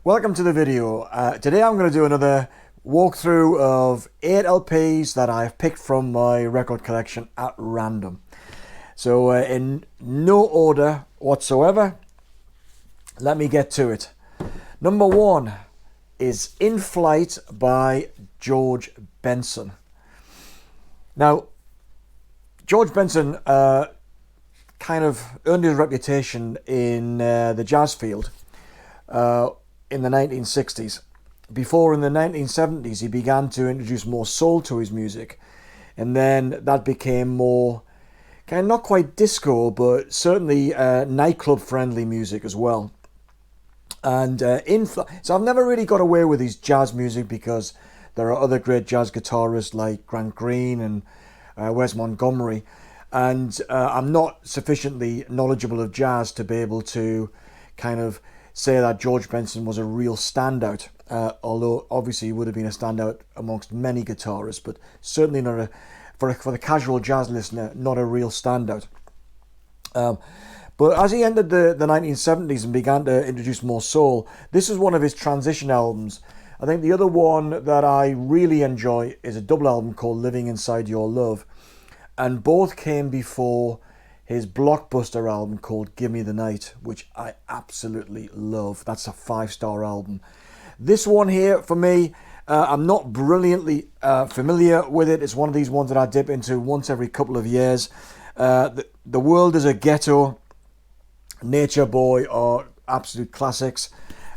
Welcome to the video. Today I'm going to do another walkthrough of 8 LPs that I've picked from my record collection at random. So in no order whatsoever, let me get to it. Number 1 is In Flight by George Benson. Now, George Benson kind of earned his reputation in the jazz field in the 1960s. Before, in the 1970s, he began to introduce more soul to his music, and then that became more kind of not quite disco, but certainly nightclub friendly music as well. And so I've never really got away with his jazz music because there are other great jazz guitarists like Grant Green and Wes Montgomery, and I'm not sufficiently knowledgeable of jazz to be able to kind of say that George Benson was a real standout, although obviously he would have been a standout amongst many guitarists, but certainly not for the casual jazz listener, not a real standout. But as he entered the 1970s and began to introduce more soul, this is one of his transition albums. I think the other one that I really enjoy is a double album called Living Inside Your Love, and both came before his blockbuster album called Give Me the Night, which I absolutely love. That's a 5-star album. This one here, for me, I'm not brilliantly familiar with it. It's one of these ones that I dip into once every couple of years. The World is a Ghetto, Nature Boy are absolute classics.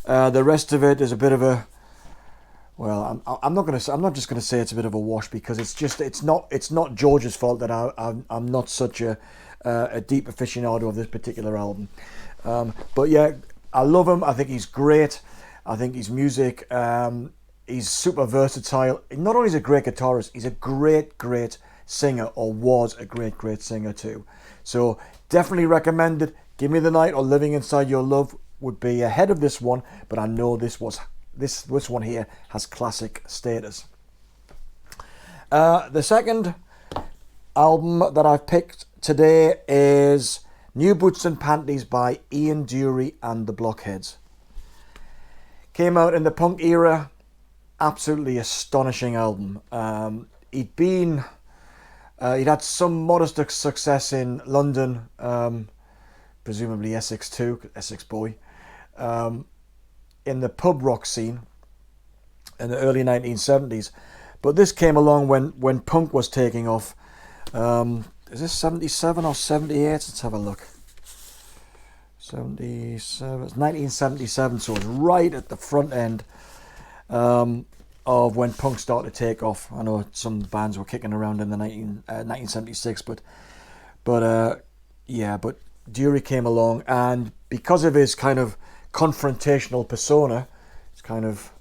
The rest of it is a bit of a, well, I'm not just going to say it's a bit of a wash, because it's not George's fault that I'm not such a deep aficionado of this particular album. But yeah, I love him. I think he's great. I think his music, he's super versatile. Not only is he a great guitarist, he's a great singer, or was a great singer too. So definitely recommend it. Give Me the Night or Living Inside Your Love would be ahead of this one, but I know this one here has classic status. The second album that I've picked today is New Boots and Panties by Ian Dury and the Blockheads. Came out in the punk era. Absolutely astonishing album. He'd had some modest success in London, presumably Essex Boy, in the pub rock scene in the early 1970s. But this came along when punk was taking off. Is this 77 or 78? Let's have a look. 77. It's 1977, so it's right at the front end of when punk started to take off. I know some bands were kicking around in the 1976, but Dury came along, and because of his kind of confrontational persona, it's kind of,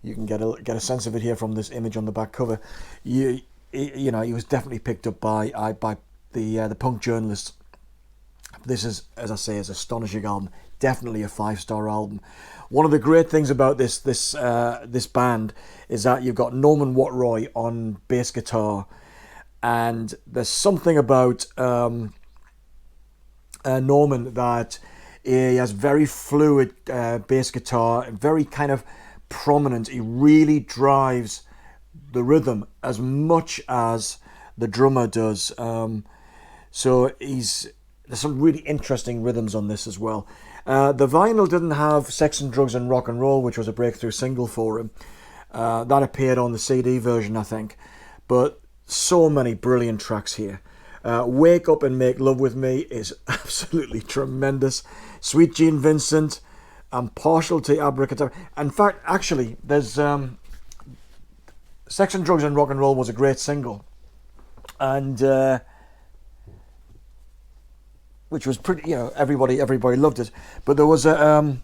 you can get a sense of it here from this image on the back cover. He was definitely picked up by the punk journalists. This is, as I say, is an astonishing album. Definitely a 5-star album. One of the great things about this band is that you've got Norman Watt-Roy on bass guitar, and there's something about Norman that he has very fluid bass guitar, very kind of prominent. He really drives the rhythm as much as the drummer does. So there's some really interesting rhythms on this as well. The vinyl didn't have Sex and Drugs and Rock and Roll, which was a breakthrough single for him. That appeared on the CD version, I think. But so many brilliant tracks here. Wake Up and Make Love With Me is absolutely tremendous. Sweet Gene Vincent, I'm Partial to Abracadabra. In fact, actually, there's Sex and Drugs and Rock and Roll was a great single, and which was pretty, everybody loved it. But there was a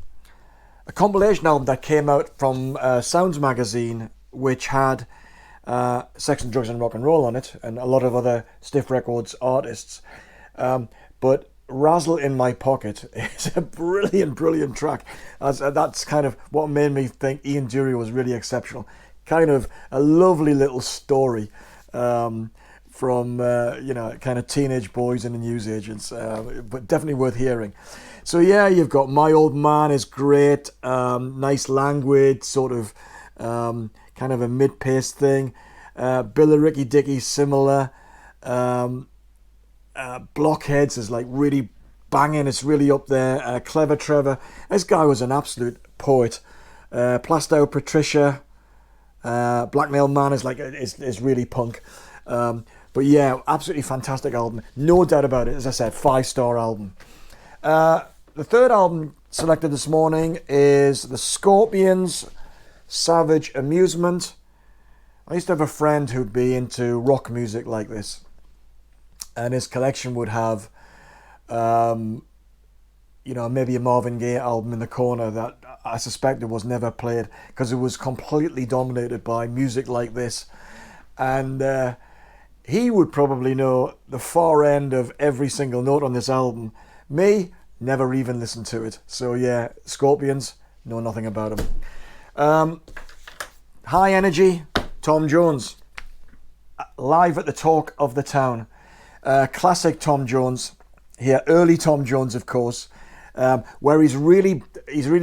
compilation album that came out from Sounds magazine, which had Sex and Drugs and Rock and Roll on it, and a lot of other Stiff Records artists. But Razzle in My Pocket is a brilliant track. That's kind of what made me think Ian Dury was really exceptional. Kind of a lovely little story from kind of teenage boys and the newsagents, but definitely worth hearing. So yeah, you've got My Old Man is great, nice languid, sort of kind of a mid-paced thing. Ricky Dickey, similar. Blockheads is like really banging, it's really up there. Clever Trevor, this guy was an absolute poet. Plastow Patricia, Blackmail Man is like is really punk. But yeah, absolutely fantastic album, no doubt about it. As I said, 5-star album. The third album selected this morning is the Scorpions' Savage Amusement. I used to have a friend who'd be into rock music like this, and his collection would have maybe a Marvin Gaye album in the corner that I suspected was never played because it was completely dominated by music like this. And he would probably know the far end of every single note on this album. Me, never even listened to it. So yeah, Scorpions, know nothing about them. High Energy, Tom Jones. Live at the Talk of the Town. Classic Tom Jones here, early Tom Jones, of course, where he's really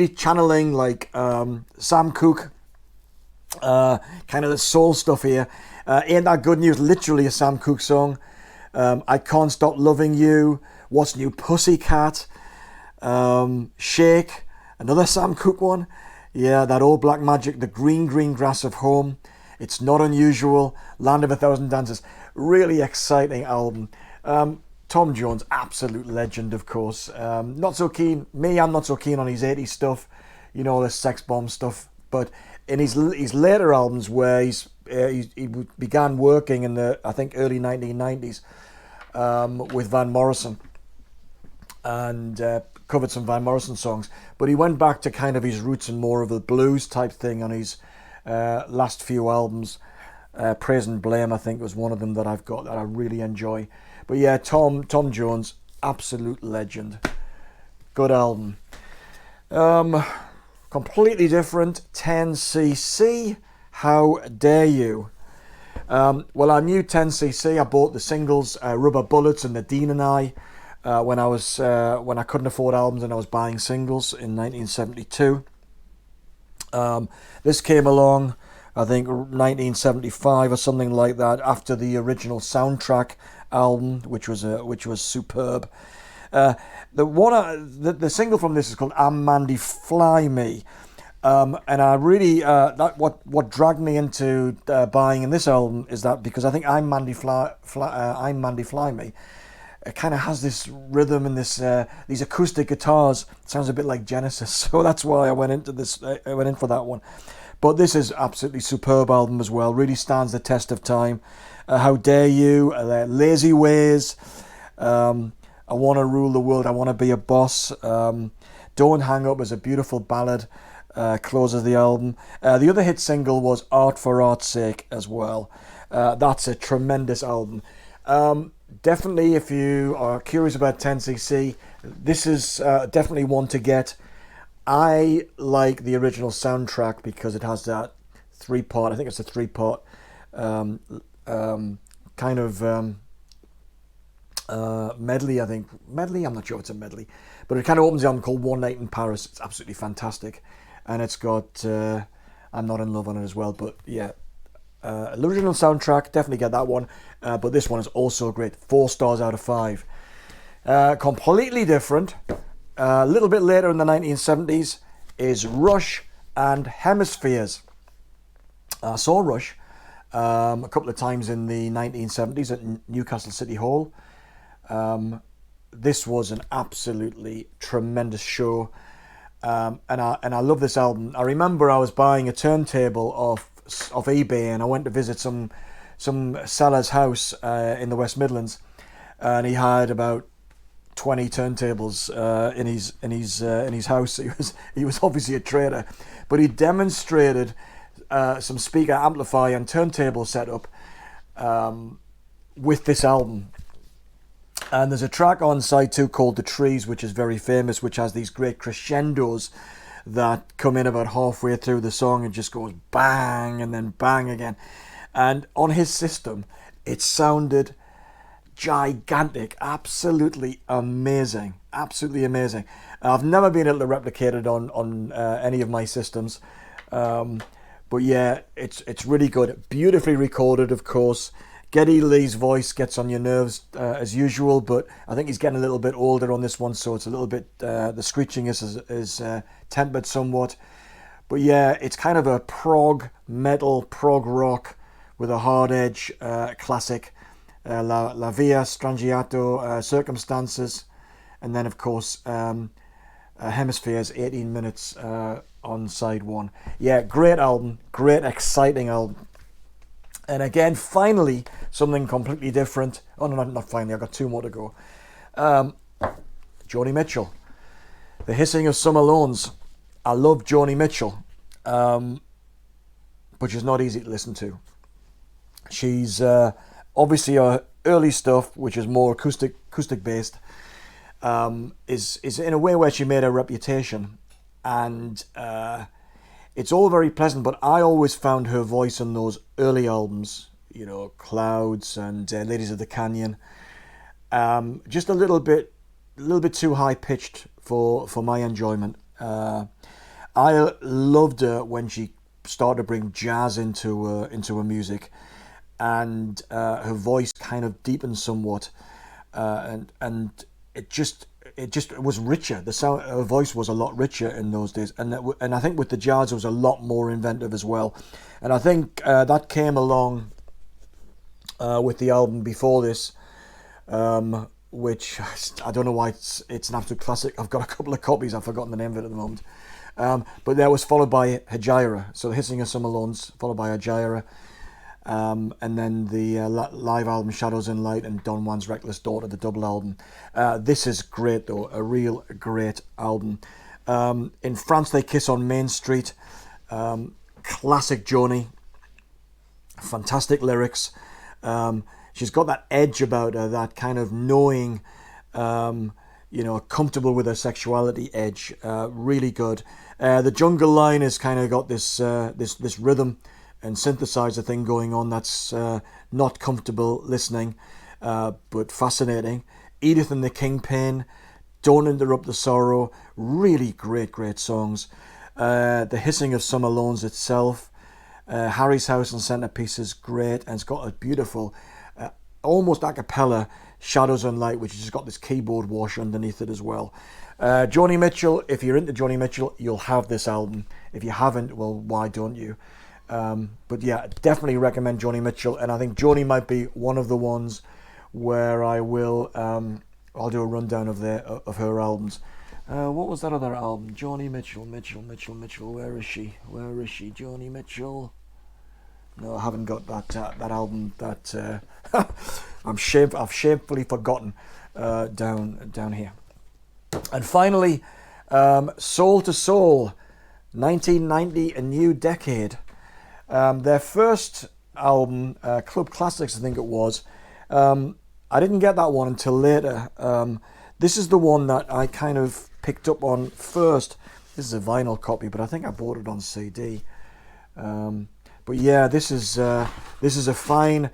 channeling like Sam Cooke, kind of the soul stuff here. Ain't That Good News, literally a Sam Cooke song. I Can't Stop Loving You, What's New Pussycat, Shake, another Sam Cooke one. Yeah, that Old Black Magic, The Green Green Grass of Home, It's Not Unusual, Land of a Thousand Dances. Really exciting album. Tom Jones, absolute legend, of course. I'm not so keen on his 80s stuff, the sex bomb stuff. But in his later albums, where he began working in the, I think, early 1990s with Van Morrison, and covered some Van Morrison songs. But he went back to kind of his roots and more of the blues type thing on his last few albums. Praise and Blame, I think, was one of them that I've got that I really enjoy. But yeah, Tom Jones, absolute legend. Good album. Completely different, 10cc, How Dare You. Well, I knew 10cc. I bought the singles, Rubber Bullets and The Dean and I, when I couldn't afford albums and I was buying singles in 1972. This came along, I think 1975 or something like that, after the original soundtrack album, which was superb. The single from this is called "I'm Mandy Fly Me," and I really what dragged me into buying in this album is that because I think "I'm Mandy Fly Me" it kind of has this rhythm and these acoustic guitars. It sounds a bit like Genesis, so that's why I went into this. I went in for that one. But this is absolutely superb album as well. Really stands the test of time. How Dare You, Lazy Ways, I Want to Rule the World, I Want to Be a Boss. Don't Hang Up is a beautiful ballad, closes the album. The other hit single was Art for Art's Sake as well. That's a tremendous album. Definitely, if you are curious about 10cc, this is definitely one to get. I like the original soundtrack because it has that three-part, I think it's a three-part kind of medley, I think. Medley? I'm not sure if it's a medley. But it kind of opens the album called One Night in Paris. It's absolutely fantastic. And it's got I'm Not in Love on it as well. But yeah, original soundtrack, definitely get that one. But this one is also great. 4 stars out of 5. Completely different. A little bit later in the 1970s is Rush and Hemispheres. I saw Rush a couple of times in the 1970s at Newcastle City Hall. This was an absolutely tremendous show, and I love this album. I remember I was buying a turntable off eBay, and I went to visit some seller's house in the West Midlands, and he had about 20 turntables in his house. He was obviously a trader, but he demonstrated some speaker amplify and turntable setup with this album. And there's a track on side 2 called The Trees, which is very famous, which has these great crescendos that come in about halfway through the song and just goes bang and then bang again. And on his system, it sounded gigantic, absolutely amazing, absolutely amazing. I've never been able to replicate it on any of my systems, but yeah, it's really good. Beautifully recorded, of course. Geddy Lee's voice gets on your nerves as usual, but I think he's getting a little bit older on this one, so it's a little bit, the screeching is tempered somewhat. But yeah, it's kind of a prog metal, prog rock with a hard edge, classic. La Via Strangiato, Circumstances, and then of course Hemispheres, 18 minutes on side one. Yeah, great album, great exciting album. And again, finally, something completely different. Oh no, not finally, I've got two more to go. Joni Mitchell, The Hissing of Summer Lawns. I love Joni Mitchell, but she's not easy to listen to. She's obviously her early stuff, which is more acoustic based, is in a way where she made her reputation, and it's all very pleasant. But I always found her voice on those early albums, you know, Clouds and Ladies of the Canyon, just a little bit too high pitched for my enjoyment. I loved her when she started to bring jazz into her music, and her voice kind of deepened somewhat, and it just was richer. The sound, her voice was a lot richer in those days, and I think with the jazz it was a lot more inventive as well. And I think that came along with the album before this, which I don't know why it's an absolute classic. I've got a couple of copies. I've forgotten the name of it at the moment. But that was followed by Hejira. So The Hissing of Summer Lawns, followed by Hejira. And then the live album Shadows in Light and Don Juan's Reckless Daughter, the double album. This is great though, a real great album. In France They Kiss on Main Street, classic Joni, fantastic lyrics. She's got that edge about her, that kind of knowing, comfortable with her sexuality edge. Really good. The Jungle Line has kind of got this rhythm and synthesizer thing going on that's not comfortable listening, but fascinating. Edith and the Kingpin, Don't Interrupt the Sorrow, really great songs. The Hissing of Summer Lawns itself, Harry's House and Centerpiece is great, and it's got a beautiful, almost a cappella, Shadows and Light, which has just got this keyboard wash underneath it as well. Joni Mitchell, if you're into Joni Mitchell, you'll have this album. If you haven't, well, why don't you? But yeah, definitely recommend Joni Mitchell, and I think Joni might be one of the ones where I will I'll do a rundown of her albums. What was that other album? Joni Mitchell. Where is she? Joni Mitchell. No, I haven't got that album. That I've shamefully forgotten down here. And finally, Soul to Soul, 1990, A New Decade. Their first album, Club Classics, I think it was. I didn't get that one until later. This is the one that I kind of picked up on first. This is a vinyl copy, but I think I bought it on CD. But yeah, this is a fine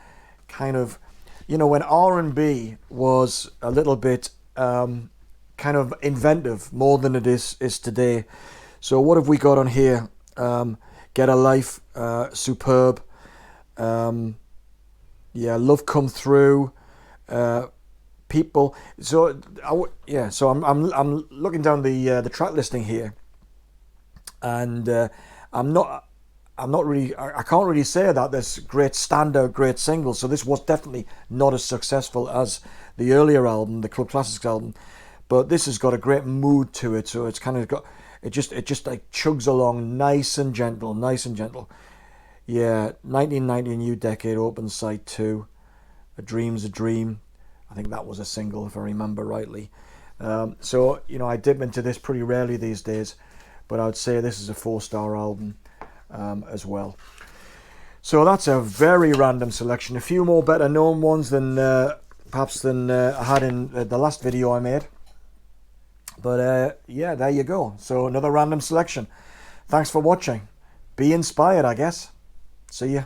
kind of, when R&B was a little bit kind of inventive more than it is today. So what have we got on here? Get a Life, superb. Love Come Through, People. So I'm looking down the track listing here, and I can't really say that there's great standout, great singles. So this was definitely not as successful as the earlier album, the Club Classics album, but this has got a great mood to it. So it's kind of got, it just like chugs along nice and gentle. Yeah, 1990, A New Decade, open side 2, A Dream's a Dream. I think that was a single, if I remember rightly. So I dip into this pretty rarely these days, but I would say this is a 4-star album as well. So that's a very random selection. A few more better known ones than perhaps I had in the last video I made. But yeah, there you go. So another random selection. Thanks for watching. Be inspired, I guess. See ya.